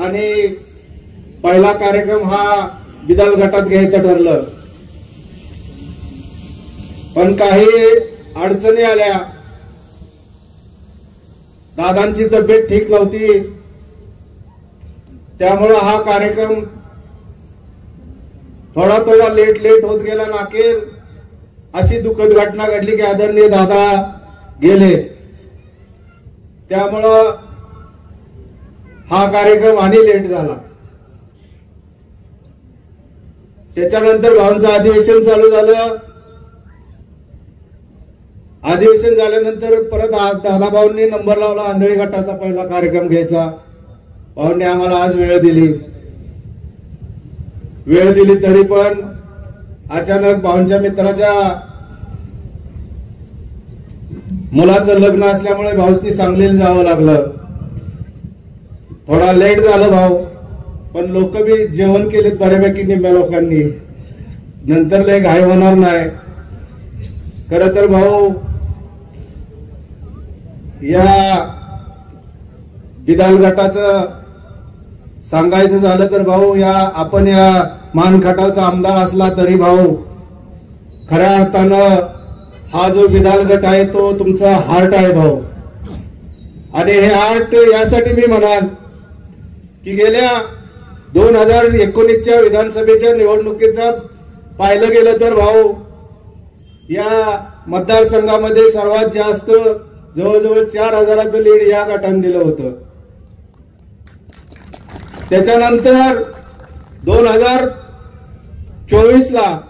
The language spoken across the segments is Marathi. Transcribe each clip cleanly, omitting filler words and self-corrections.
आणि पहिला कार्यक्रम हा बिदाल गटात घ्यायचं ठरलं, पण काही अडचणी आल्या. दादांची तब्येत ठीक नव्हती, त्यामुळे हा कार्यक्रम थोडा लेट होत गेला. नाकेल अशी दुःखद घटना घडली की आदरणीय दादा गेले, त्यामुळं हा कार्यक्रम आणि लेट झाला. त्याच्यानंतर भावांचं अधिवेशन चालू झालं. अधिवेशन झाल्यानंतर परत दादा भाऊंनी नंबर लावला, आंधळी गटाचा पहिला कार्यक्रम घ्यायचा. भाऊंनी आम्हाला आज वेळ दिली तरी पण अचानक भाऊंच्या मित्राच्या मुलाचं लग्न असल्यामुळे भाऊसनी सांगलीला जावं लागलं. थोडा लेट झालं भाऊ, पण लोक बी जेवण केलेत बऱ्यापैकी निम्म्या लोकांनी, नंतर लय घाई होणार नाही. खरं तर भाऊ या बिदाल गटाचं सांगायचं झालं तर भाऊ, आपण या मानखटावचा आमदार असला तरी भाऊ खऱ्या अर्थानं हा जो बिदाल गट आहे तो तुमचा हार्ट आहे भाऊ. आणि हे हार्ट यासाठी मी म्हणाल की गेल्या 2019च्या विधानसभेच्या निवडणुकीचा पाहिलं गेलं तर भाऊ या मतदारसंघामध्ये सर्वात जास्त जवळजवळ 4000चं लीड या गटाने दिलं होतं. त्याच्यानंतर 2024ला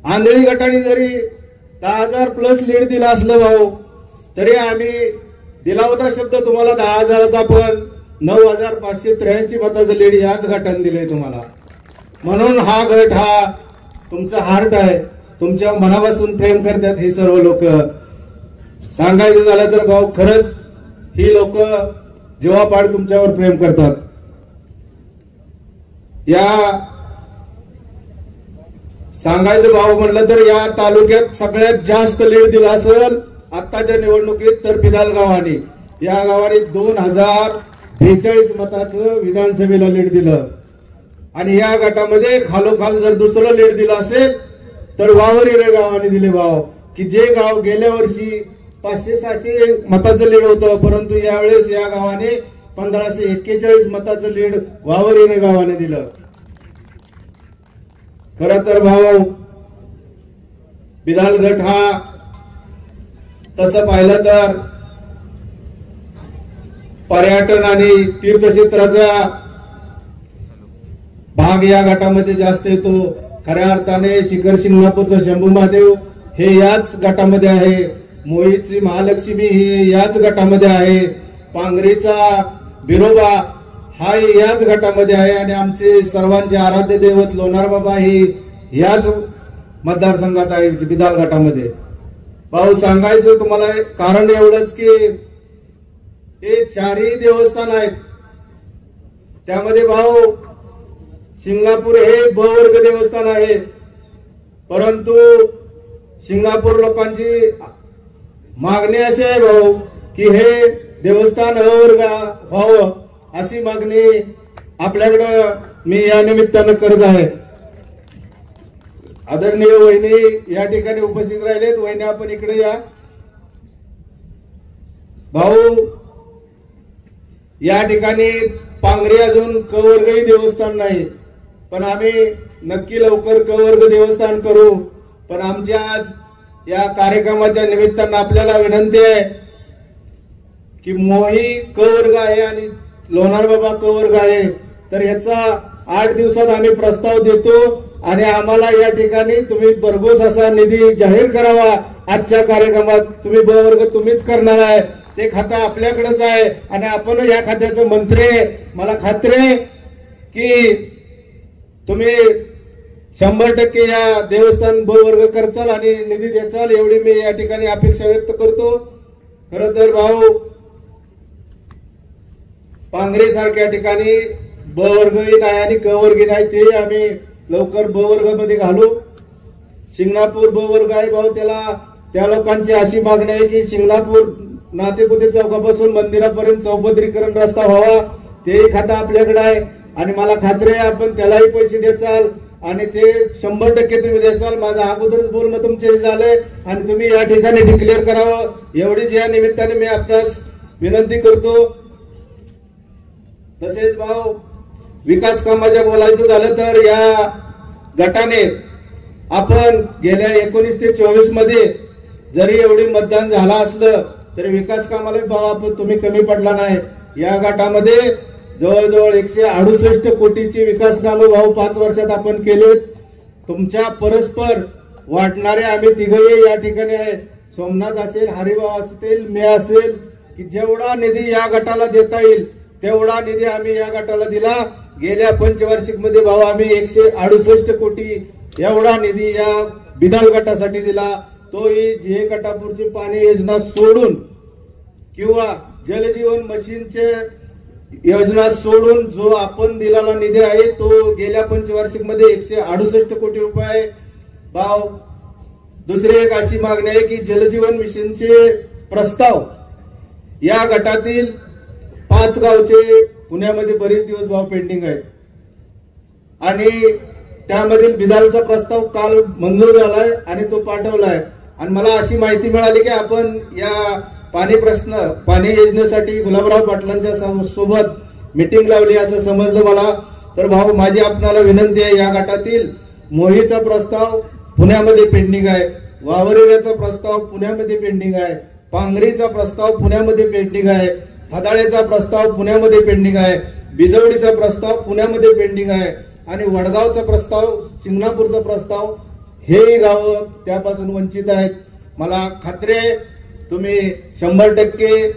आंधळी गटाने जरी 10,000 प्लस लीड दिला असलं भाऊ, तरी आम्ही दिला होता शब्द तुम्हाला 10,000चा, पण 9,583 मताचं लीड याच गटाने दिलंय तुम्हाला. म्हणून हा गट हा तुमचा हार्ट आहे, तुमच्या मनापासून प्रेम करतात ही सर्व लोक. सांगायचं झालं तर भाऊ खरंच ही लोक जीवापाड तुमच्यावर प्रेम करतात. या सांगायचं भाऊ म्हणलं तर या तालुक्यात सगळ्यात जास्त लीड दिला असेल आत्ताच्या निवडणुकीत तर बिदाल गावाने. या गावाने 2042 मताचं विधानसभेला लीड दिलं. आणि या गटामध्ये खालोखाल जर दुसरं लीड दिलं असेल तर वावरी गावाने दिले भाव, की जे गाव गेल्या वर्षी 500-600 मताचं लीड होतं, परंतु यावेळेस या गावाने 1541 मताचं लीड वावरी गावाने दिलं. खरं तर भाऊ बिदाल गट हा तसं पाहिलं तर पर्यटन आणि तीर्थक्षेत्राचा भाग या गटामध्ये जास्त येतो. खऱ्या अर्थाने शिखर शिंगणापूरचं शंभू महादेव हे याच गटामध्ये आहे, मोहीची महालक्ष्मी ही याच गटामध्ये आहे, पांगरीचा बिरोबा हा याच गटामध्ये आहे, आणि आमचे सर्वांचे आराध्य दैवत लोणार बाबा ही याच मतदारसंघात आहे बिदाल गटामध्ये. भाऊ सांगायचं तुम्हाला कारण एवढंच की हे 4ही देवस्थान आहेत. त्यामध्ये भाऊ शिंगणापूर हे ब वर्ग देवस्थान आहे, परंतु शिंगणापूर लोकांची मागणी अशी आहे भाऊ की हे देवस्थान अ वर्ग व्हावं, अशी मागणी आपल्याकडं मी या निमित्तानं करत आहे. आदरणीय वहिनी या ठिकाणी उपस्थित राहिलेत. वहिनी आपण इकडे या. भाऊ या ठिकाणी पांगरी अजून क वर्गही देवस्थान नाही, पण आम्ही नक्की लवकर क वर्ग देवस्थान करू. पण आमच्या आज या कार्यक्रमाच्या निमित्तानं आपल्याला विनंती आहे की मोही क वर्ग आहे आणि लोणार बाबा क वर्ग आहे, तर याचा 8 दिवसात आम्ही प्रस्ताव देतो आणि आम्हाला या ठिकाणी तुम्ही भरघोस असा निधी जाहीर करावा. आजच्या कार्यक्रमात तुम्ही ब वर्ग तुम्हीच करणार आहे, ते खातं आपल्याकडेच आहे आणि आपण या खात्याचे मंत्री आहे. मला खात्री आहे की तुम्ही 100% या देवस्थान ब वर्ग करचाल आणि निधी द्याचाल, एवढी मी या ठिकाणी अपेक्षा व्यक्त करतो. खरं तर भाऊ पांगरी सारख्या ठिकाणी ब वर्गही नाही आणि क वर्गही नाही, ते आम्ही लवकर ब वर्ग मध्ये घालू. शिंगणापूर ब वर्ग आहे भाऊ, त्या लोकांची अशी मागणी आहे की शिंगणापूर नातेपुते चौकापासून मंदिरापर्यंत चौपदरीकरण रस्ता व्हावा, तेही खातं आपल्याकडे आहे आणि मला खात्री आहे आपण त्यालाही पैसे द्याल आणि ते 100% तुम्ही द्याल. माझं अगोदरच बोलणं तुमच्याशी झालंय आणि तुम्ही या ठिकाणी डिक्लेअर करावं एवढीच या निमित्ताने मी आपणास विनंती करतो. तसेच भाऊ विकास कामाच्या बोलायचं झालं तर या गटाने आपण गेल्या 19 ते 24 मध्ये जरी एवढी मतदान झालं असलं तरी विकास कामाला भाऊ आपण तुम्ही कमी पडला नाही. या गटामध्ये जवळजवळ 168 कोटीची विकास कामं भाऊ 5 वर्षात आपण केलेत. तुमच्या परस्पर वाटणारे आम्ही तिघही या ठिकाणी आहे. सोमनाथ असेल, हरिभाऊ असतील, मी असेल की जेवढा निधी या गटाला देता येईल तेवढा निधी आम्ही या गटाला दिला. गेल्या पंचवार्षिक मध्ये भाऊ आम्ही 168 कोटी एवढा निधी या बिदाल गटासाठी दिला. तोही जे गटापूरची पाणी योजना सोडून किंवा जलजीवन मिशनचे योजना सोडून जो आपण दिलेला निधी आहे तो गेल्या पंचवार्षिक मध्ये 168 कोटी रुपये आहे. भाव दुसरी एक अशी मागणी आहे की जलजीवन मिशनचे प्रस्ताव या गटातील 5 गावचे पुण्यामध्ये बरेच दिवस भाव पेंडिंग आहे आणि त्यामधील बिदालचा प्रस्ताव काल मंजूर झालाय आणि तो पाठवलाय. आणि मला अशी माहिती मिळाली की आपण या पाणी योजनेसाठी गुलाबराव पाटलांच्या सोबत मीटिंग लावली असं समजलं मला. तर भाऊ माझी आपणाला विनंती आहे, या गटातील मोहीचा प्रस्ताव पुण्यामध्ये पेंडिंग आहे, वावरेऱ्याचा प्रस्ताव पुण्यामध्ये पेंडिंग आहे, पांगरीचा प्रस्ताव पुण्यामध्ये पेंडिंग आहे, हदाळ्याचा प्रस्ताव पुण्यामध्ये पेंडिंग आहे, बिजवडीचा प्रस्ताव पुण्यामध्ये पेंडिंग आहे आणि वडगावचा प्रस्ताव, शिंगणापूरचा प्रस्ताव हे गाव त्यापासून वंचित आहेत. मला खात्री आहे तुम्ही 100%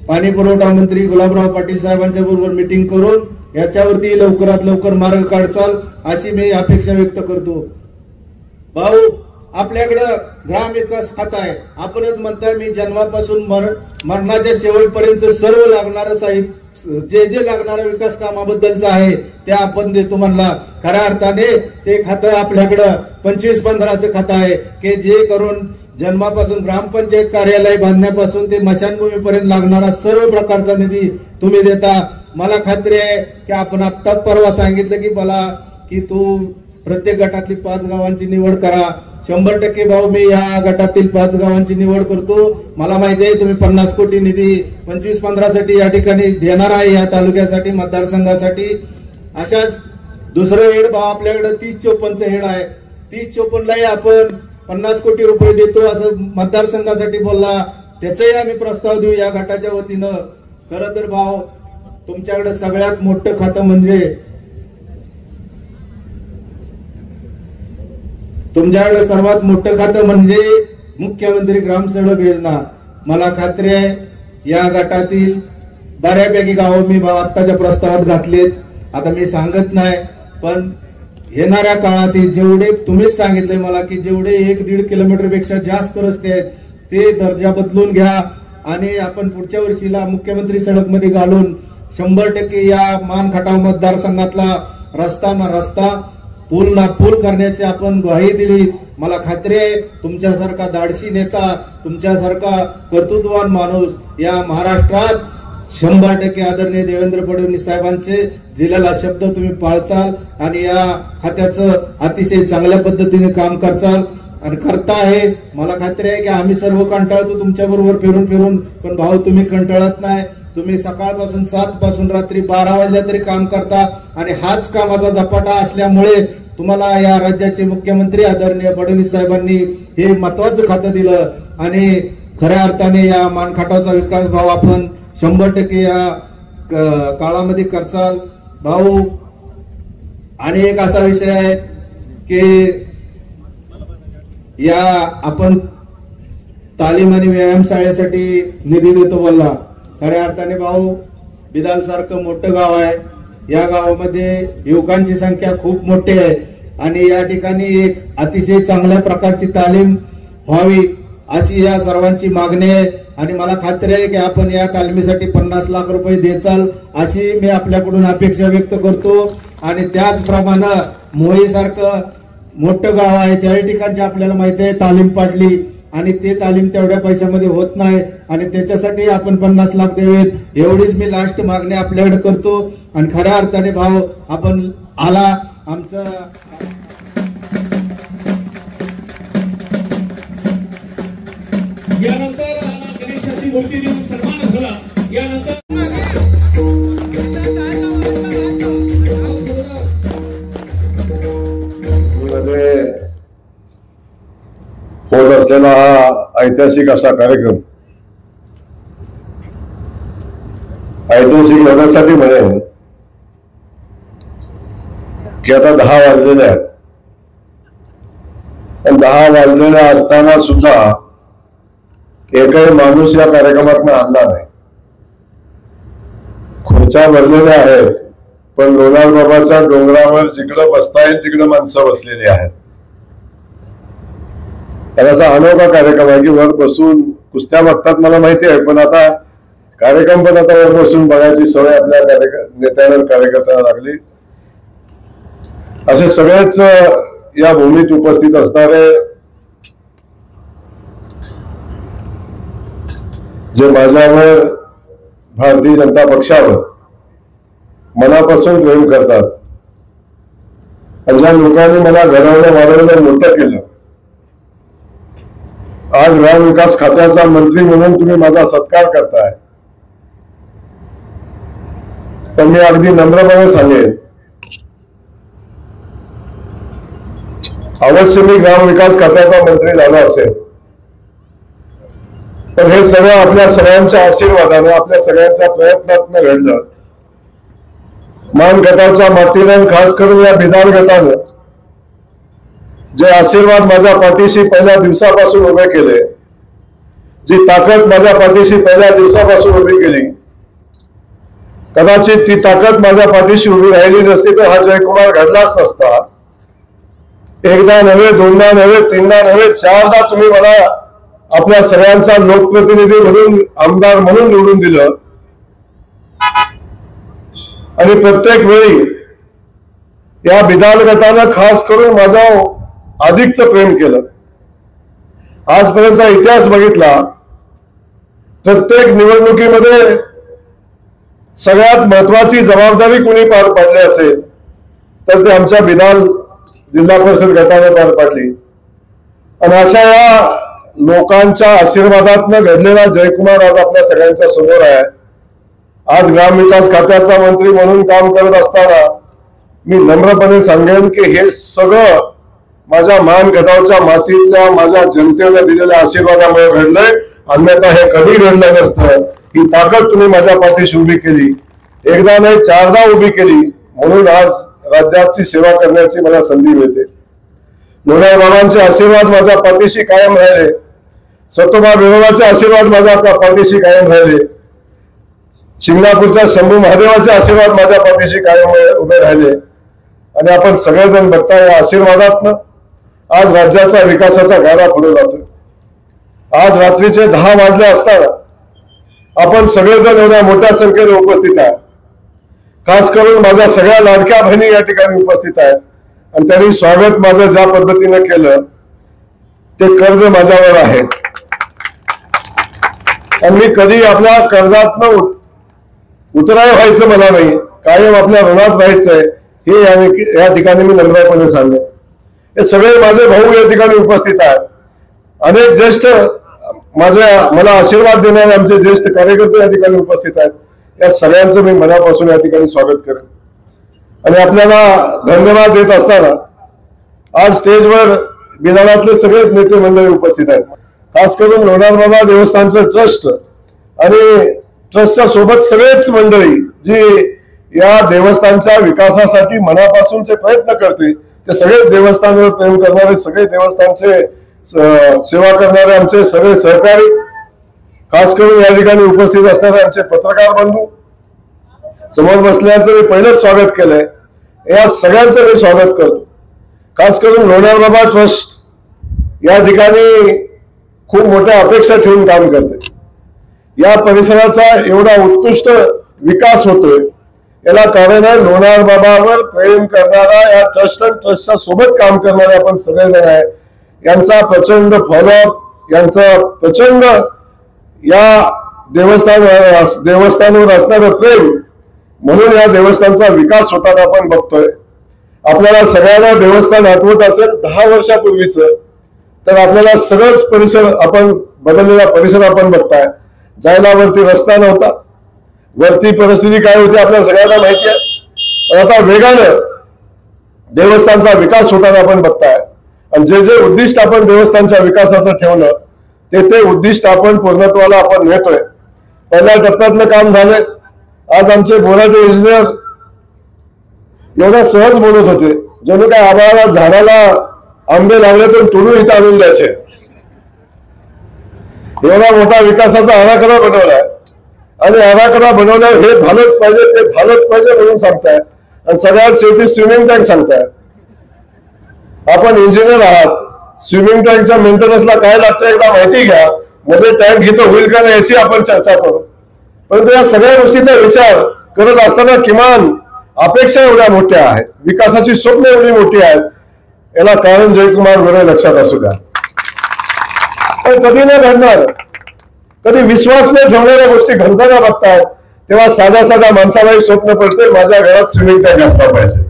पाणी पुरवठा मंत्री गुलाबराव पाटील साहेबांच्या बरोबर मीटिंग करून याच्यावरती लवकरात लवकर मार्ग काढचाल अशी मी अपेक्षा व्यक्त करतो. भाऊ आपल्याकडं ग्रामविकास खातं आहे. आपणच म्हणताय मी जन्मापासून मरणाच्या शेवटपर्यंत सर्व लागणारं साहित्य जे लागणाऱ्या विकास कामाबद्दलचं आहे ते आपण देतो म्हणला. खऱ्या अर्थाने ते खातं आपल्याकडं 25-15चं खातं आहे की जे करून जन्मापासून ग्रामपंचायत कार्यालय बांधण्यापासून ते मशानभूमीपर्यंत लागणारा सर्व प्रकारचा निधी तुम्ही देता. मला खात्री आहे की आपण आत्ताच परवा सांगितलं की मला की तू प्रत्येक गटातली 5 गावांची निवड करा. 100% भाऊ मी या गटातील 5 गावांची निवड करतो. मला माहिती आहे तुम्ही 50 कोटी निधी 25-15 साठी या ठिकाणी देणार आहे या तालुक्यासाठी मतदारसंघासाठी. अशाच दुसरं हेड भाऊ आपल्याकडे 30-54चं हेड आहे. 30-54लाही आपण 50 कोटी रुपये देतो असं मतदारसंघासाठी बोलला. त्याचाही आम्ही प्रस्ताव देऊ या गटाच्या वतीनं. खरं तर भाऊ तुमच्याकडे सगळ्यात मोठं खातं म्हणजे तुमच्याकडे सर्वात मोठं खातं म्हणजे मुख्यमंत्री ग्रामसडक योजना. मला खात्री आहे या गटातील बऱ्यापैकी गावं मी आत्ताच्या प्रस्तावात घातलेत. आता मी सांगत नाही पण येणाऱ्या काळात जेवढे तुम्हीच सांगितले मला की जेवढे 1-1.5 किलोमीटर पेक्षा जास्त रस्ते आहेत ते दर्जा बदलून घ्या आणि आपण पुढच्या वर्षीला मुख्यमंत्री सडक मध्ये घालून 100% या मानखटाव मतदारसंघातला रस्ता पूल करण्याची आपण ग्वाही दिली. मला खात्री आहे तुमच्यासारखा धाडसी नेता, तुमच्यासारखा कर्तृत्ववान माणूस या महाराष्ट्रात 100% आदरणीय देवेंद्र फडणवीस साहेबांचे दिलेला शब्द तुम्ही पाळचाल आणि या खात्याचं अतिशय चांगल्या पद्धतीने काम करचाल आणि करता आहे. मला खात्री आहे की आम्ही सर्व कंटाळतो तुमच्या बरोबर फिरून पण भाऊ तुम्ही कंटाळत नाही. तुम्ही सकाळपासून 7 पासून रात्री 12 वाजल्या तरी काम करता आणि हाच कामाचा झपाटा असल्यामुळे तुम्हाला या राज्याचे मुख्यमंत्री आदरणीय फडणवीस साहेबांनी हे महत्वाचं खातं दिलं आणि खऱ्या अर्थाने या मानखटावचा विकास भाऊ आपण 100% या काळामध्ये करचाल. भाऊ आणि एक असा विषय आहे की या आपण तालीम आणि व्यायामशाळेसाठी निधी देतो बोलला. खऱ्या अर्थाने भाऊ बिदाल सारखं मोठं गाव आहे. या गावामध्ये युवकांची संख्या खूप मोठी आहे आणि या ठिकाणी एक अतिशय चांगल्या प्रकारची तालीम व्हावी अशी या सर्वांची मागणी आहे आणि मला खात्री आहे की आपण या तालमीसाठी 50 लाख रुपये देचाल अशी मी आपल्याकडून अपेक्षा व्यक्त करतो. आणि त्याचप्रमाणे मोही सारखं मोठं गाव आहे त्या ठिकाणची आपल्याला माहिती आहे तालीम पाडली आणि ते तालीम तेवढ्या पैशामध्ये होत नाही आणि त्याच्यासाठी आपण 50 लाख द्यावेत एवढीच मी लास्ट मागणी आपल्याकडे करतो आणि खऱ्या अर्थाने भाव आपण आला आमचा यानंतर गणेशाची मूर्ती देऊन सन्मान झाला। यानंतर होत असलेला हा ऐतिहासिक असा कार्यक्रम ऐतिहासिक होण्यासाठी म्हणेन की आता 10 वाजलेले आहेत पण 10 वाजलेले असताना सुद्धा एकही माणूस या कार्यक्रमात आणला नाही। खुर्च्या भरलेल्या आहेत पण लोणार बाबाच्या डोंगरावर जिकडे बसता येईल तिकडे माणसं बसलेली आहेत। त्याचा अनोखा कार्यक्रम आहे की वर बसून कुस्त्या बघतात मला माहिती आहे पण आता कार्यक्रम पण आता वर बसून बघायची सवय आपल्या नेत्यांना कार्यकर्त्यांना लागली। असे सगळेच या भूमीत उपस्थित असणारे जे माझ्यावर भारतीय जनता पक्षावर मनापासून प्रेम करतात आणि ज्या लोकांनी मला घडवलं वाढवलं मोठं केलं आज ग्रामविकास खात्याचा मंत्री म्हणून तुम्ही माझा सत्कार करताय पण मी अगदी नम्रपणे सांगेन अवश्य मी ग्रामविकास खात्याचा मंत्री झालो असेल पण हे सगळं आपल्या सगळ्यांच्या आशीर्वादाने आपल्या सगळ्यांच्या प्रयत्नातून घडलं। मान गटाच्या मातीनं खास करून या बिदार गटानं जे आशीर्वाद माझ्या पाठीशी पहिल्या दिवसापासून उभे केले जी ताकद माझ्या पाठीशी पहिल्या दिवसापासून उभी केली कदाचित ती ताकद माझ्या पाठीशी उभी राहिली नसती तर हा जयकुमार घडलाच नसता। एकदा नव्हे दोनदा नव्हे तीनदा नव्हे चारदा तुम्ही मला आपल्या सगळ्यांचा लोकप्रतिनिधी म्हणून आमदार म्हणून निवडून दिलं आणि प्रत्येक वेळी या बिदाल गटानं खास करून माझ्या अधिकच प्रेम केलं। आजपर्यंतचा इतिहास बघितला प्रत्येक निवडणुकीमध्ये सगळ्यात महत्वाची जबाबदारी कोणी पार पाडली असेल तर ते आमच्या बिदाल जिल्हा परिषद गटाने पार पाडली आणि अशा या लोकांच्या आशीर्वादातनं घडलेला जयकुमार आज आपल्या सगळ्यांच्या समोर आहे। आज ग्रामविकास खात्याचा मंत्री म्हणून काम करत असताना मी नम्रपणे सांगेन की हे सगळं माझ्या मान गटावच्या मातीतल्या माझ्या जनतेने दिलेल्या आशीर्वादामुळे घडलंय अन्यथा हे कधी घडलं नसतं। ही ताकद तुम्ही माझ्या पाठीशी उभी केली एकदा नाही चारदा उभी केली म्हणून आज राज्याची सेवा करण्याची मला संधी मिळते। लोणार बाबांचे आशीर्वाद माझ्या पाठीशी कायम राहिले सतोबा विरोधाचे आशीर्वाद माझ्या पाठीशी कायम राहिले शिंगणापूरच्या शंभू महादेवाचे आशीर्वाद माझ्या पाठीशी कायम उभे राहिले आणि आपण सगळेजण बघता या आशीर्वादातनं आज राज्याचा विकासाचा गाडा पुढे जातोय। आज रात्रीचे 10 वाजले असताना आपण सगळेजण एवढ्या मोठ्या संख्येने उपस्थित आहे। खास करून माझ्या सगळ्या लाडक्या बहिणी या ठिकाणी उपस्थित आहेत आणि त्यांनी स्वागत माझं ज्या पद्धतीने केलं ते कर्ज माझ्यावर आहे आणि मी कधी आपल्या कर्जातनं उतराय व्हायचं मला नाही कायम आपल्या ऋणात राहायचंय हे या ठिकाणी मी नम्रपणे सांगेन। हे सगळे माझे भाऊ या ठिकाणी उपस्थित आहेत अनेक ज्येष्ठ मला आशीर्वाद देणारे आमचे ज्येष्ठ कार्यकर्ते या ठिकाणी उपस्थित आहेत या सगळ्यांचं मी मनापासून या ठिकाणी स्वागत करेन आणि आपल्याला धन्यवाद देत असताना आज स्टेजवर बिदालातले सगळेच नेते मंडळी उपस्थित आहेत। खास करून लोणार बाबा देवस्थानचं ट्रस्ट आणि ट्रस्टच्या सोबत सगळेच मंडळी जी या देवस्थानच्या विकासासाठी मनापासूनचे प्रयत्न करते ते सगळेच देवस्थानावर प्रेम करणारे सगळे देवस्थानचे सेवा करणारे आमचे सगळे सहकारी खास करून या ठिकाणी उपस्थित असणारे आमचे पत्रकार बंधू समोर बसल्याचं मी पहिलेच स्वागत केलंय या सगळ्यांचं मी स्वागत करतो। खास करून लोणार बाबा ट्रस्ट या ठिकाणी खूप मोठ्या अपेक्षा ठेवून काम करते। या परिसराचा एवढा उत्कृष्ट विकास होतोय याला कारण आहे लोणार बाबावर प्रेम करणारा या ट्रस्टच्या सोबत काम करणारे आपण सगळेजण आहे यांचा प्रचंड फॉलोअप यांचं प्रचंड या देवस्थानावर असणारं प्रेम, म्हणून या देवस्थानचा विकास होताना आपण बघतोय. आपल्याला सगळ्यांना देवस्थान आठवत असेल 10 वर्षापूर्वीच, तर आपल्याला सगळंच परिसर आपण बदललेला परिसर आपण बघताय. जायला वरती रस्ता नव्हता, वरती परिस्थिती काय होती आपल्याला सगळ्यांना माहिती आहे. पण आता वेगानं देवस्थानचा विकास होताना आपण बघताय. आणि जे जे उद्दिष्ट आपण देवस्थानच्या विकासाचं ठेवलं ते उद्दिष्ट आपण पूर्णत्वाला आपण नेतोय. पहिल्या टप्प्यातलं काम झालंय. आज आमचे बोराटे इंजिनियर एवढ्या सहज बोलत होते जणू काय आम्हाला झाडाला आंबे लागले तर तोडून इथं आणून द्यायचे. एवढा मोठा विकासाचा आराखडा बनवलाय आणि आराखडा बनवल्यावर हे झालंच पाहिजे ते झालंच पाहिजे म्हणून सांगताय. आणि सगळ्यात शेवटी स्विमिंग टँक सांगताय. आपण इंजिनियर आहात, स्विमिंग टँकच्या मेंटेनन्सला काय लागतं एकदा माहिती घ्या, म्हणजे टँक इथं होईल का नाही याची आपण चर्चा करू. परंतु या सगळ्या गोष्टीचा विचार करत असताना किमान अपेक्षा एवढ्या मोठ्या आहेत, विकासाची स्वप्न एवढी मोठी आहेत, याला कारण जयकुमार गोरे लक्षात असू द्या. पण कधी नाही घडणार, कधी विश्वास नाही ठेवणाऱ्या गोष्टी घडताना बघतात तेव्हा साध्या माणसालाही स्वप्न पडते माझ्या घरात स्विमिंग टँक असला पाहिजे.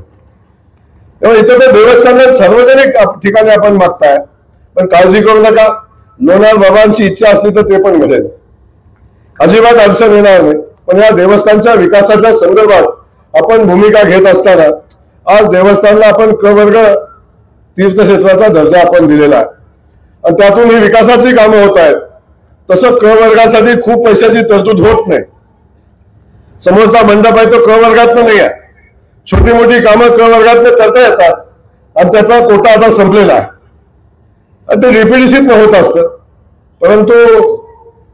तेव्हा इथं तर देवस्थानात सार्वजनिक ठिकाणी आपण मागताय, पण काळजी करू नका, लोणार बाबांची इच्छा असली तर ते पण घडेल, अजिबात अडचण येणार नाही. पण या देवस्थानच्या विकासाच्या संदर्भात आपण भूमिका घेत असताना आज देवस्थानला आपण क वर्ग तीर्थक्षेत्राचा दर्जा आपण दिलेला आहे आणि त्यातून ही विकासाची कामं होत आहेत. तसं क वर्गासाठी खूप पैशाची तरतूद होत नाही. समोरचा मंडप आहे तो क वर्गात नाही आहे. छोटी मोठी कामं क वर्गात करता येतात आणि त्याचा कोटा आता संपलेला आहे आणि ते डीपीडीसीत होत असतं. परंतु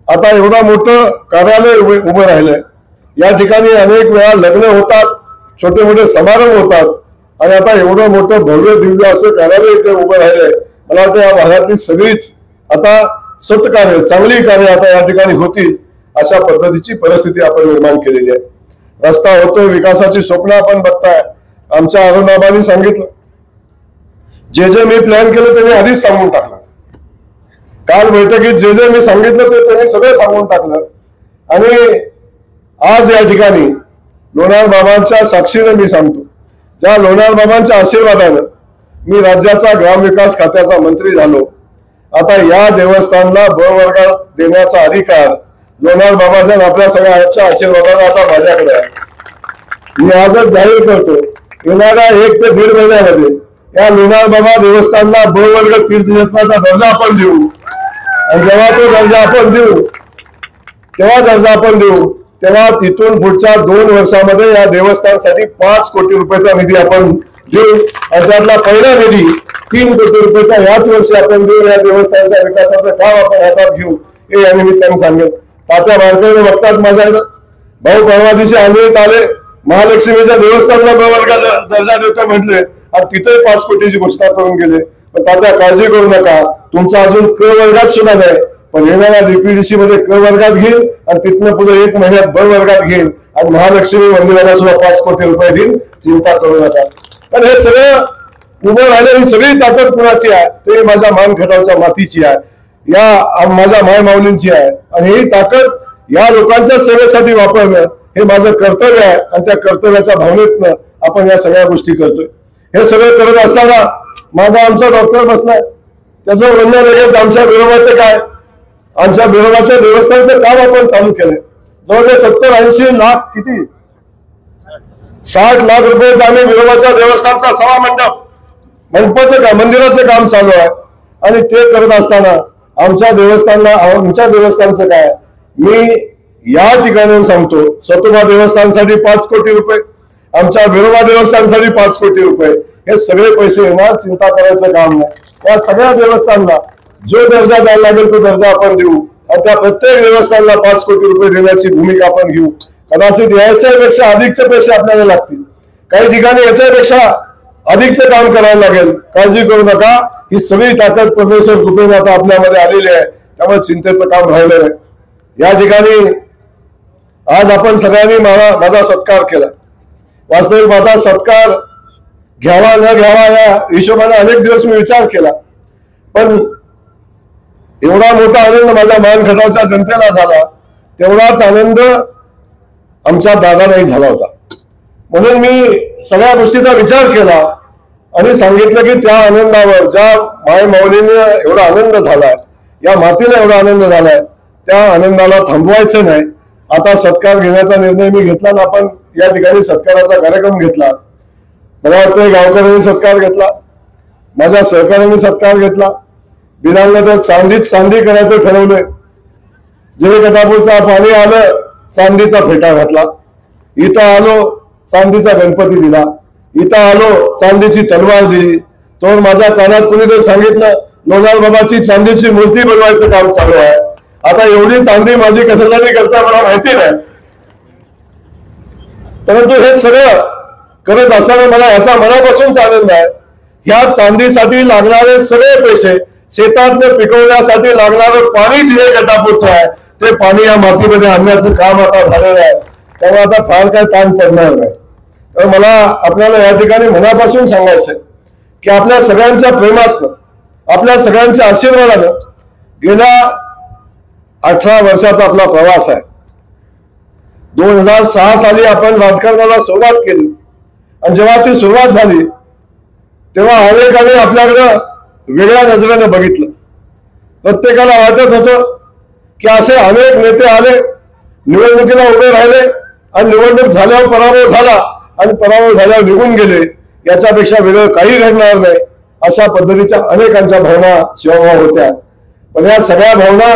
आता एवढं मोठं कार्यालय उभं राहिलंय, या ठिकाणी अनेक वेळा लग्न होतात, छोटे मोठे समारंभ होतात आणि आता एवढं मोठं भव्य दिव्य असं कार्यालय इथे उभं राहिलंय. मला वाटतं या भागातली सगळीच आता सत्कार्य चांगली कार्य आता या ठिकाणी होतील अशा पद्धतीची परिस्थिती आपण निर्माण केलेली आहे. रस्ता होतोय, विकासाची स्वप्न आपण बघताय. आमच्या अरुणाबाईंनी सांगितलं, जे मी प्लॅन केलं त्यांनी आधीच सांगून टाकलं. काल बैठकीत जे मी सांगितलं ते त्यांनी सगळं सांगून टाकलं. आणि आज या ठिकाणी लोणार बाबांच्या साक्षीने मी सांगतो, ज्या लोणार बाबांच्या आशीर्वादानं मी राज्याचा ग्रामविकास खात्याचा मंत्री झालो, आता या देवस्थानला ब वर्गात देण्याचा अधिकार लोणार बाबाच्या आपल्या सगळ्यांच्या आशीर्वादाने आता माझ्याकडे आहे. मी आजच जाहीर करतो, येणाऱ्या 1 ते 1.5 महिन्यामध्ये या लोणार बाबा देवस्थानला ब वर्ग तीर्थक्षेत्राचा दर्जा आपण देऊ. आणि जेव्हा तो दर्जा आपण देऊ तेव्हा तिथून पुढच्या 2 वर्षामध्ये या देवस्थानासाठी 5 कोटी रुपयाचा निधी आपण देऊ आणि त्यातला पहिला निधी 3 कोटी रुपयाचा याच वर्षी आपण देऊ. या देवस्थानाच्या विकासाचं काम आपण हातात घेऊ हे या निमित्ताने सांगेल. तात्या बारकाईने बघतात माझ्याकडे, भाऊ परवा दिवशी आंधळीत आले, महालक्ष्मीच्या देवस्थानला प्रवर्गाचा दर्जा देतो म्हटले आणि तिथे 5 कोटीची घोषणा करून गेले. पण तात्या काळजी करू नका, तुमचा अजून क वर्गात सुद्धा नाही, पण येणाऱ्या डीपीडीसी मध्ये क वर्गात घेईल आणि तिथनं पुढे 1 महिन्यात ब वर्गात घेईल आणि महालक्ष्मी मंदिराला सुद्धा 5 कोटी रुपये देईल. चिंता करू नका. पण हे सगळं उभं राहिलं, ही सगळी ताकद कुणाची आहे? ते माझ्या मानखटावच्या मातीची आहे, या माझ्या मायमाऊलींची आहे. आणि ही ताकद या लोकांच्या सेवेसाठी वापरणं हे माझं कर्तव्य आहे आणि त्या कर्तव्याच्या भावनेतनं आपण या सगळ्या गोष्टी करतोय. हे सगळं करत असताना माझा आमचा डॉक्टर बसलाय, त्याचं म्हणणं लगेच आमच्या विरोधाचं काय, आमच्या विरोधाच्या देवस्थानचं काम आपण चालू केलंय. जवळजवळ 70-80 लाख, किती 60 लाख रुपयाचं आम्ही विरोधाच्या देवस्थानचा सवा मंडपाचं काम, मंदिराचं काम चालू आहे. आणि ते करत असताना आमच्या देवस्थानचं काय, मी या ठिकाणी सांगतो, सतोबा देवस्थानसाठी 5 कोटी रुपये, आमच्या विरोबा देवस्थानसाठी 5 कोटी रुपये, हे सगळे पैसे येणार, चिंता करायचं काम नाही. या सगळ्या देवस्थानला जो दर्जा द्यायला लागेल तो दर्जा आपण देऊ आणि त्या प्रत्येक देवस्थानला 5 कोटी रुपये देण्याची भूमिका आपण घेऊ. कदाचित याच्यापेक्षा अधिकचे पैसे आपल्याला लागतील, काही ठिकाणी याच्यापेक्षा अधिकचं काम करायला लागेल. काळजी करू नका, ही सगळी ताकद परमेश्वर कृपेने आता आपल्यामध्ये आलेली आहे, त्यामुळे चिंतेचं काम राहिलं नाही. या ठिकाणी आज आपण सगळ्यांनी माझा सत्कार केला. वास्तविक माझा सत्कार घ्यावा न घ्यावा या हिशोबाने अनेक दिवस मी विचार केला, पण एवढा मोठा आनंद माझ्या मान खटावच्या जनतेला झाला तेवढाच आनंद आमच्या दादालाही झाला होता. म्हणून मी सगळ्या गोष्टीचा विचार केला आणि सांगितलं की त्या आनंदावर ज्या माय माऊलीने एवढा आनंद झालाय, या मातीला एवढा आनंद झालाय, त्या आनंदाला थांबवायचं नाही. आता सत्कार घेण्याचा निर्णय मी घेतला ना, आपण या ठिकाणी सत्काराचा कार्यक्रम घेतला. मला वाटतं गावकऱ्यांनी सत्कार घेतला, माझ्या सहकार्याने सत्कार घेतला. बिलालने तर चांदीच चांदी करायचं ठरवलंय. जे गटापूरचा पाणी आलं चांदीचा फेटा घातला, इथं आलो चांदीचा गणपती दिला, इथं आलो चांदीची तलवार दिली. तर माझ्या कानात कुणीतरी सांगितलं लोणार बाबाची चांदीची मूर्ती बनवायचं काम चालू आहे. आता एवढी चांदी माझी कशासाठी करता मला माहिती नाही, परंतु हे सगळं करत असताना मला ह्याचा मनापासून आनंद आहे. ह्या चांदीसाठी लागणारे सगळे पैसे, शेतात पिकवण्यासाठी लागणारं पाणी जे गटापूरचं आहे ते पाणी या मातीमध्ये आणण्याचं काम आता झालेलं आहे. त्यामुळे आता फार काय ताण पडणार नाही. तर मला आपल्याला या ठिकाणी मनापासून सांगायचंय की आपल्या सगळ्यांच्या प्रेमातनं, आपल्या सगळ्यांच्या आशीर्वादानं गेल्या 18 वर्षाचा आपला प्रवास आहे. 2006 साली आपण राजकारणाला सुरुवात केली आणि जेव्हा ती सुरुवात झाली तेव्हा अनेकांनी आपल्याकडं वेगळ्या नजरेने बघितलं. प्रत्येकाला वाटत होतं की असे अनेक नेते आले, निवडणुकीला उभे राहिले आणि निवडणूक झाल्यावर पराभव झाला आणि पराभव झाल्यावर निघून गेले, याच्यापेक्षा वेगळं काही घडणार नाही, अशा पद्धतीच्या अनेकांच्या भावना शिवभाव होत्या. पण या सगळ्या भावना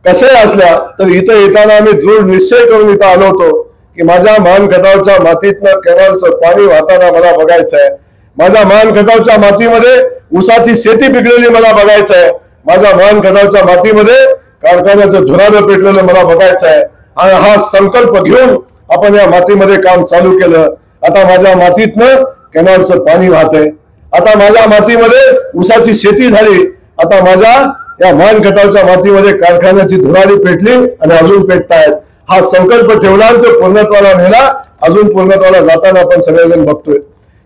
कशा असल्या तर इथं येताना आम्ही दृढ निश्चय करून इथं आलो होतो की माझ्या मान खटावच्या मातीतनं कॅनलचं पाणी वाहताना मला बघायचं आहे. माझ्या मान खटावच्या मातीमध्ये ऊसाची शेती पिकलेली मला बघायचं आहे. माझ्या मान खटावच्या मातीमध्ये कारखान्याचं धुरानं पेटलेलं मला बघायचं आहे. आणि हा संकल्प घेऊन आपण या मातीमध्ये काम चालू केलं. आता माझ्या मातीतनं कॅनलचं पाणी वाहतंय, आता माझ्या मातीमध्ये ऊसाची शेती झाली, आता माझ्या या मान खटावच्या मातीमध्ये कारखान्याची धुराडी पेटली आणि अजून पेटतायत. हा संकल्प ठेवला आणि तो पूर्णत्वाला नेला. अजून पूर्णत्वाला जाताना आपण सगळेजण बघतोय.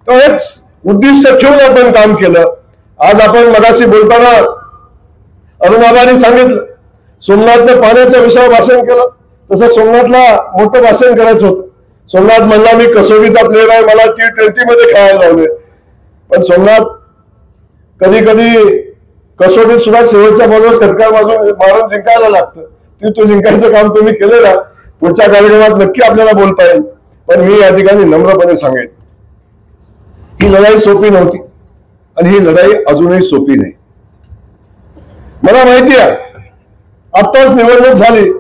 तर एक उद्दिष्ट ठेवून आपण काम केलं. आज आपण मगाशी बोलताना अरुणाबाईंनी सांगितलं सोमनाथनं पाण्याच्या विषयावर भाषण केलं, तसं सोमनाथला मोठं भाषण करायचं होतं. सोमनाथ म्हणला मी कसोटीचा प्लेअर आहे, मला T20 मध्ये खेळायला लावले. पण सोमनाथ कधी कधी कसोटीत सुद्धा शेवटच्या बॉलवर सरकार मारून जिंकायला लागतं. तो जिंकायचं काम तुम्ही केलेलं. पुढच्या कार्यक्रमात नक्की आपल्याला बोलता येईल. पण मी या ठिकाणी नम्रपणे सांगेन ही लढाई सोपी नव्हती आणि ही लढाई अजूनही सोपी नाही. मला माहिती आहे आत्ताच निवडणूक झाली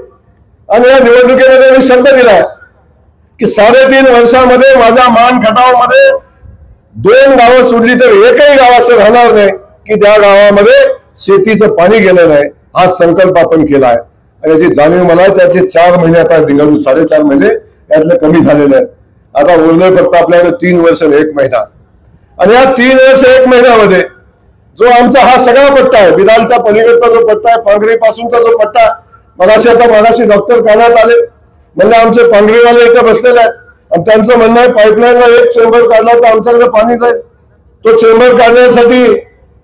आणि या निवडणुकीमध्ये मी शब्द दिलाय की 3.5 वर्षामध्ये माझ्या मान खटावमध्ये 2 गावं सोडली तर एकही गाव असं राहणार नाही की त्या गावामध्ये शेतीचं पाणी गेलं नाही. हा संकल्प आपण केलाय आणि याची जाणीव मला त्याचे 4 महिने आता निघालून 4.5 महिने यातलं कमी झालेलं आहे. आता उरले फक्त आपल्याकडे 3 वर्ष आणि 1 महिना. आणि या 3 वर्ष 1 महिन्यामध्ये जो आमचा हा सगळा पट्टा आहे, बिलालच्या पलीकडचा जो पट्टा आहे, पांगरी पासूनचा जो पट्टा, मगाशी डॉक्टर कानात आले म्हणजे आमचे पांगरीवाले इथं बसलेले आहेत आणि त्यांचं म्हणणं आहे पाईपलाईनला एक चेंबर काढला तर आमच्याकडे पाणी जाईल. तो चेंबर काढण्यासाठी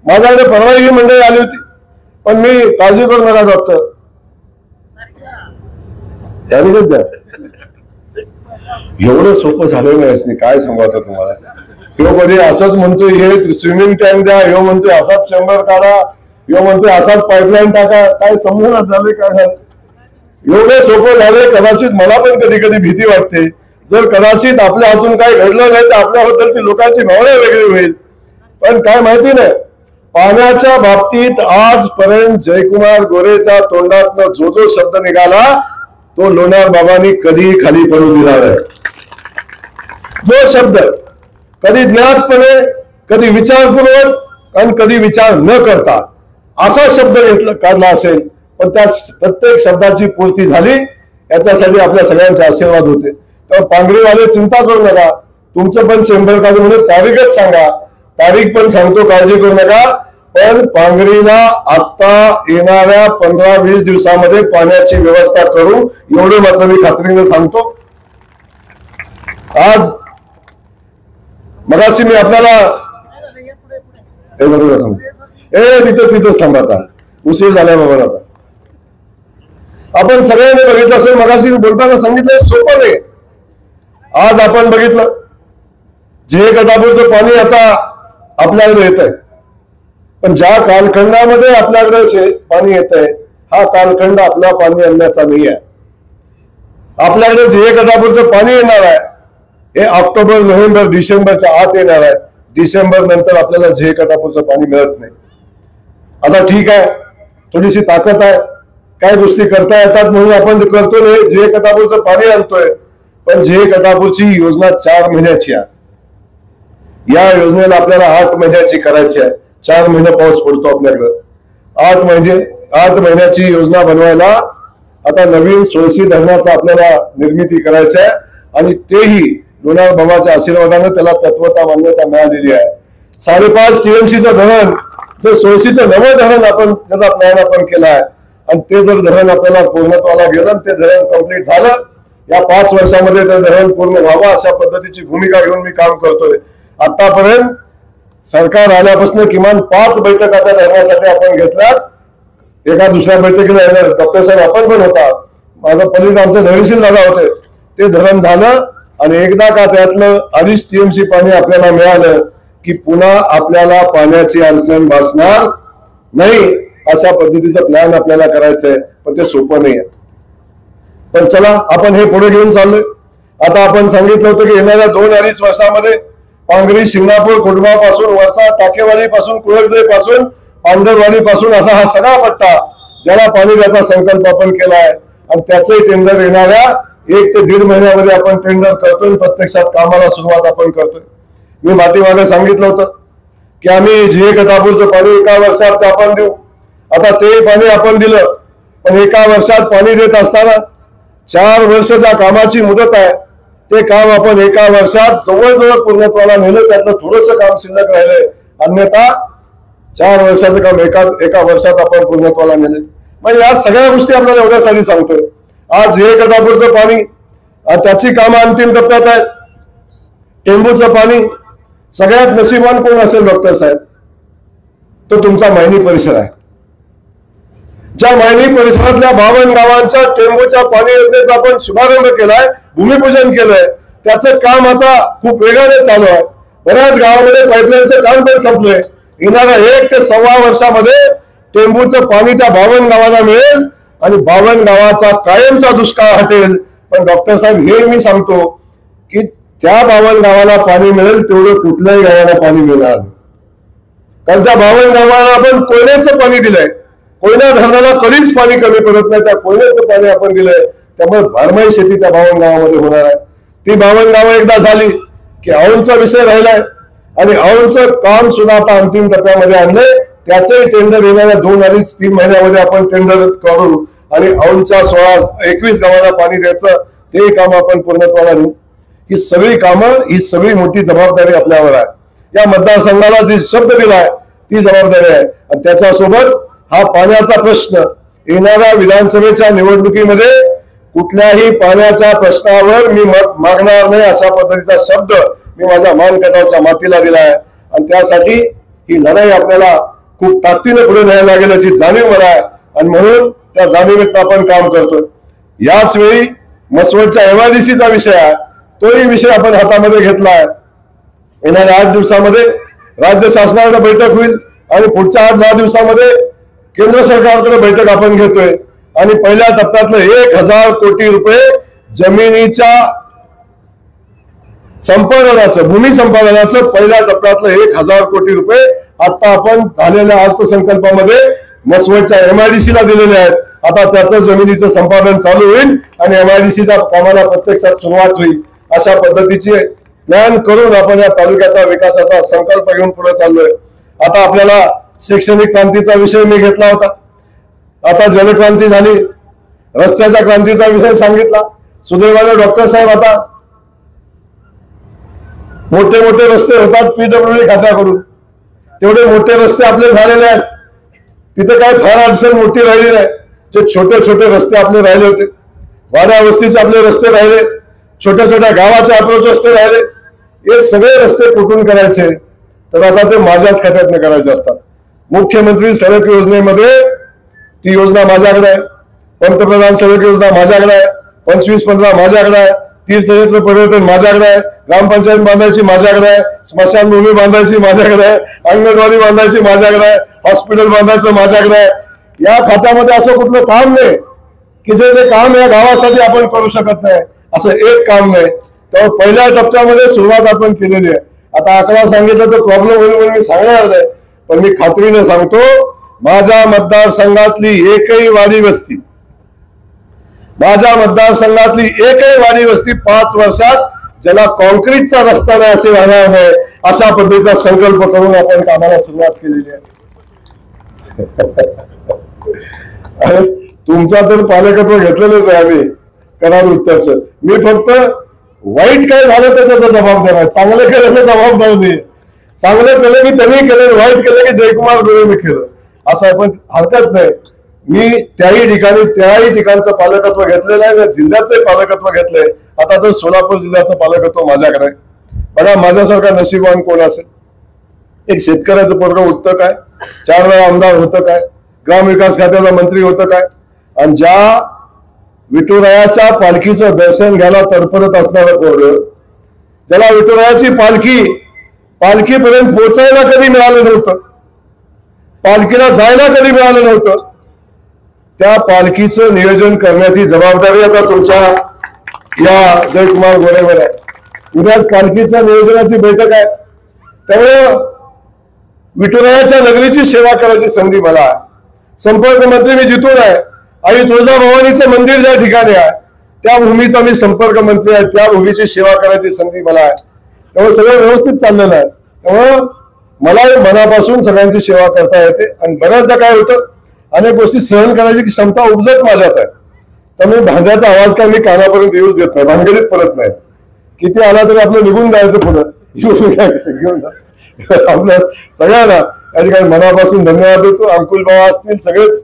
माझ्याकडे परवानगी मंडळी आली होती. पण मी काळजी करू नका डॉक्टर, एवढं सोपं झालं नाही. काय सांगू आता तुम्हाला, ह्यो कधी असंच म्हणतोय हे स्विमिंग टँक द्या, ह्यो म्हणतोय असाच चेंबर काढा, ह्यो म्हणतोय असाच पाईपलाईन टाका. काय समजूनच झाले काय झालं. एवढं सोपं झालंय. कदाचित मला पण कधी कधी भीती वाटते जर कदाचित आपल्या हातून काही घडलं नाही तर आपल्याबद्दलची लोकांची भावना वेगळी होईल. पण काय माहिती नाही, पाण्याच्या बाबतीत आजपर्यंत जयकुमार गोरेच्या तोंडातनं जो जो शब्द निघाला तो लोणार बाबांनी कधीही खाली पडू दिला नाही. जो शब्द कधी ज्ञातपणे, कधी विचारपूर्वक आणि कधी विचार न करता असा शब्द काढला असेल, पण त्या प्रत्येक शब्दाची पूर्ती झाली. याच्यासाठी आपल्या सगळ्यांचे आशीर्वाद होते. तर पांगरीवाले चिंता करू नका, तुमचं पण चेंबर काढू म्हणून तारीखच सांगा. तारीख पण सांगतो, काळजी करू नका. पण पांगरीला आता येणाऱ्या 15-20 दिवसामध्ये पाण्याची व्यवस्था करू, एवढं मात्र मी खात्रीने सांगतो. आज मगाशी मी आपल्याला तिथंच थांबा. उशीर झाल्याबरोबर आता आपण सगळ्यांनी बघितलं असेल, मगाशी बोलताना सांगितलं सोपं नाही. आज आपण बघितलं जे गटापूरचं पाणी आता आपल्याकडे येत आहे, पण ज्या कालखंडामध्ये आपल्याकडे पाणी येत आहे हा कालखंड आपला पाणी आणण्याचा नाही आहे. आपल्याकडे जे गटापूरचं पाणी येणार आहे हे ऑक्टोबर, नोव्हेंबर, डिसेंबरच्या आत येणार आहे. डिसेंबर नंतर आपल्याला जे गटापूरचं पाणी मिळत नाही. आता ठीक आहे, थोडीशी ताकद आहे, काय गोष्टी करता येतात म्हणून आपण करतो नाही, जे गटापूरचं पाणी आणतोय. पण जे गटापूरची योजना 4 महिन्याची आहे, या योजनेला आपल्याला 8 महिन्याची करायची आहे. 4 महिने पाऊस पडतो आपल्याकडे, 8 महिन्याची योजना बनवायला आता नवीन 16 धरणाचा आपल्याला निर्मिती करायची आहे. आणि तेही लोणार बाबाच्या आशीर्वादाने त्याला तत्वता मान्यता मिळालेली आहे. 5.5 TMCचं धरण, जे 16चं नवं धरण आपण त्याचा प्लॅन आपण केला आहे. आणि ते जर धरण आपल्याला पूर्णत्वाला गेलं, ते धरण कंप्लीट झालं, या 5 वर्षामध्ये ते धरण पूर्ण व्हावं अशा पद्धतीची भूमिका घेऊन मी काम करतोय. आतापर्यंत सरकार आल्यापासून किमान 5 बैठका त्या धरणासाठी आपण घेतल्यात. एका दुसऱ्या बैठकीला डॉक्टर साहेब आपण पण होता, माझं पलीकडे आमचे धैर्यशील दादा होते. ते धरण झालं आणि एकदा का त्यातलं 2.5 TMC पाणी आपल्याला मिळालं की पुन्हा आपल्याला पाण्याची अडचण भासणार नाही. अशा पद्धतीचं प्लॅन आपल्याला करायचं आहे, पण ते सोपं नाही आहे. पण चला आपण हे पुढे घेऊन चाललोय. आता आपण सांगितलं होतं की येणाऱ्या 2-2.5 वर्षामध्ये पांगरी, शिंगणापूर, कुडबा पासून वरचा टाकेवाडी पासून, कुळकजई पासून, पांढरवाडी पासून असा हा सगळा पट्टा ज्याला पाणी द्यायचा संकल्प आपण केलाय. आणि त्याचंही टेंडर येणाऱ्या 1 ते 1.5 महिन्यामध्ये आपण टेंडर करतोय, प्रत्यक्षात कामाला सुरुवात आपण करतोय. मी पाठीमागे सांगितलं होतं की आम्ही जे गटापूरचं पाणी एका वर्षात ते आपण देऊ. आता ते पाणी आपण दिलं, पण एका वर्षात पाणी देत असताना 4 वर्षाच्या कामाची मुदत आहे. ते काम आपण एका वर्षात जवळजवळ पूर्णत्वाला नेलं, त्यातलं थोडंसं काम शिल्लक राहिलंय. अन्यथा 4 वर्षाचं काम एका वर्षात आपण पूर्णत्वाला नेले. म्हणजे या सगळ्या गोष्टी आपल्याला एवढ्यासाठी सांगतोय. आज हे गटापूरचं पाणी त्याची कामं अंतिम टप्प्यात आहेत. टेंबूचं पाणी सगळ्यात नशिबान कोण असेल डॉक्टर साहेब, तो तुमचा मायनी परिसर आहे. ज्या मायनी परिसरातल्या 52 गावांच्या टेंबूच्या पाणी योजनेचा आपण शुभारंभ केलाय, भूमिपूजन केलंय, त्याचं काम आता खूप वेगाने चालू आहे. बऱ्याच गावामध्ये पाईपलाईनचं काम पण संपलंय. येणाऱ्या 1 ते 1.25 वर्षामध्ये टेंबूचं पाणी त्या 52 गावांना मिळेल आणि 52 गावाचा कायमचा दुष्काळ हटेल. पण डॉक्टर साहेब हे मी सांगतो की त्या 52 गावाला पाणी मिळेल तेवढं कुठल्याही गावाला पाणी मिळणार, कारण त्या 52 गावाला आपण कोयनेचं पाणी दिलंय. कोयना धरणाला कधीच पाणी कमी पडत नाही, त्या कोयनेचं पाणी आपण दिलंय. त्यामुळे भरमाई शेती त्या 52 गावामध्ये होणार आहे. ती 52 गावं एकदा झाली की औंधचा विषय राहिलाय आणि औंधचं काम सुद्धा आता अंतिम टप्प्यामध्ये आणलंय. त्याचंही टेंडर येणाऱ्या 2-3 महिन्यामध्ये आपण टेंडर करू आणि औंधच्या 16-21 गावांना पाणी द्यायचं ते काम आपण पूर्णत्वाला नेऊ. ही सगळी कामं, ही सगळी मोठी जबाबदारी आपल्यावर आहे. या मतदारसंघाला जी शब्द दिलाय ती जबाबदारी आहे. आणि त्याच्यासोबत हा पाण्याचा प्रश्न येणाऱ्या विधानसभेच्या निवडणुकीमध्ये कुठल्याही पाण्याच्या प्रश्नावर मी मत मागणार नाही अशा पद्धतीचा शब्द मी माझ्या मानकटावच्या मातीला दिला आहे. आणि त्यासाठी ही लढाई आपल्याला खूप ताकदीने पुढे न्यायला लागेल याची जाणीव मला आहे. आणि म्हणून त्या जाणीवेत आपण काम करतोय. याच वेळी मसवडच्या MIDCचा विषय आहे, तोही विषय आपण हातामध्ये घेतला आहे. येणाऱ्या 8 दिवसामध्ये राज्य शासनाकडे बैठक होईल आणि पुढच्या 8-10 दिवसामध्ये केंद्र सरकारकडे बैठक आपण घेतोय. आणि पहिल्या टप्प्यातलं 1000 कोटी रुपये जमिनीच्या संपादनाचं, भूमी संपादनाचं पहिल्या टप्प्यातलं 1000 कोटी रुपये आता आपण झालेल्या अर्थसंकल्पामध्ये मसवडच्या MIDCला दिलेले आहेत. आता त्याचं जमिनीचं संपादन चालू होईल आणि MIDCच्या कामाला प्रत्यक्षात सुरुवात होईल. अशा पद्धतीचे प्लॅन करून आपण या तालुक्याचा विकासाचा संकल्प घेऊन पुढे चाललोय. आता आपल्याला शैक्षणिक क्रांतीचा विषय मी घेतला होता, आता जलक्रांती झाली, रस्त्याच्या क्रांतीचा विषय सांगितला. सुदैवाने डॉक्टर साहेब आता मोठे मोठे रस्ते होतात PWD खात्याकडून, तेवढे मोठे रस्ते आपले झालेले आहेत. तिथे काय फार अडचण मोठी राहिली नाही. जे छोटे छोटे रस्ते आपले राहिले होते, वाड्या वस्तीचे आपले रस्ते राहिले, छोट्या छोट्या गावाचे अप्रोच रस्ते राहिले, हे सगळे रस्ते कुठून करायचे तर आता ते माझ्याच खात्यातनं करायचे असतात. मुख्यमंत्री सडक योजनेमध्ये ती योजना माझ्याकडे आहे, पंतप्रधान सडक योजना माझ्याकडे आहे, 25-15 माझ्याकडे आहे, तीर्थक्षेत्र पर्यटन माझ्याकडे आहे, ग्रामपंचायत बांधायची माझ्याकडे आहे, स्मशानभूमी बांधायची माझ्याकडे आहे, अंगणवाडी बांधायची माझ्याकडे आहे, हॉस्पिटल बांधायचं माझ्याकडे आहे. या खात्यामध्ये असं कुठलं काम नाही की जे काम या गावासाठी आपण करू शकत नाही, असं एक काम नाही. तर पहिल्या टप्प्यामध्ये सुरुवात आपण केलेली आहे. आता आकडा सांगितलं तर प्रॉब्लेम होईल म्हणून मी सांगणार नाही, पण मी खात्रीने सांगतो, माझ्या मतदारसंघातली एकही वाडी वस्ती, माझ्या मतदारसंघातली एकही वाडी वस्ती 5 वर्षात ज्याला कॉन्क्रीटचा रस्ता नाही असे राहणार नाही, अशा पद्धतीचा संकल्प करून आपण कामाला सुरुवात केलेली आहे. तुमचा तर पालकत्व घेतलेलंच आहे आम्ही कराड उत्तरचं. मी फक्त वाईट काय झालं तर त्याचा जबाबदार आहे, चांगलं केलं तर जबाबदार नाही. चांगलं केलं की त्यांनी केलं, वाईट केलं की जयकुमार गोरेंनी केलं, असं आपण हरकत नाही. मी त्याही ठिकाणचं पालकत्व घेतलेलं आहे, जिल्ह्याचं पालकत्व घेतलंय. आता तर सोलापूर जिल्ह्याचं पालकत्व माझ्याकडे आहे. बघा माझ्यासारखा नशीबवान कोण असेल. एक शेतकऱ्याचं पोरगं उठतं काय, 4 वेळा आमदार होतं काय, ग्रामविकास खात्याचा मंत्री होतं काय, आणि ज्या विठुरायाच्या पालखीचं दर्शन घ्यायला तडफडत असणारं पोरगं, ज्याला विठुरायाची पालखीपर्यंत पोहोचायला कधी मिळालं नव्हतं, पालखीला जायला कधी मिळालं नव्हतं, त्या पालखीचं नियोजन करण्याची जबाबदारी आता तुमच्या या जयकुमार गोरेवर आहे. उद्याच पालखीच्या नियोजनाची बैठक आहे. त्यामुळे विठुरायाच्या नगरीची सेवा करायची संधी मला आहे. संपर्क मंत्री मी जिथून आहे, आई तुळजाभवानीचं मंदिर ज्या ठिकाणी आहे त्या भूमीचा मी संपर्क मंत्री आहे, त्या भूमीची सेवा करायची संधी मला आहे. त्यामुळे सगळं व्यवस्थित चाललेलं आहे. त्यामुळं मला मनापासून सगळ्यांची सेवा करता येते. आणि बऱ्याचदा काय होतं, अनेक गोष्टी सहन करण्याची क्षमता उपजत माझ्यात आहे. त्यामुळे भांड्याचा आवाज काय मी कानापर्यंत येऊच देत नाही, भानगडीत पडत नाही. किती आला तरी आपलं निघून जायचं पुढं घेऊन जात. आपल्या सगळ्यांना या ठिकाणी मनापासून धन्यवाद देतो. अंकुल बाबा असतील, सगळेच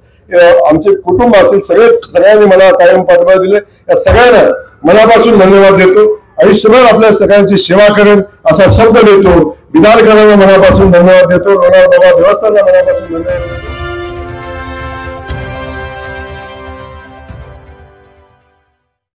आमचे कुटुंब असतील, सगळ्यांनी मला कायम पाठबळ दिले. या सगळ्यांना मनापासून धन्यवाद देतो. आयुष्यभर आपल्या सगळ्यांची सेवा करेन असा शब्द देतो. विधानकरांना मनापासून धन्यवाद देतो. लोणार बाबा देवस्थानला मनापासून धन्यवाद देतो.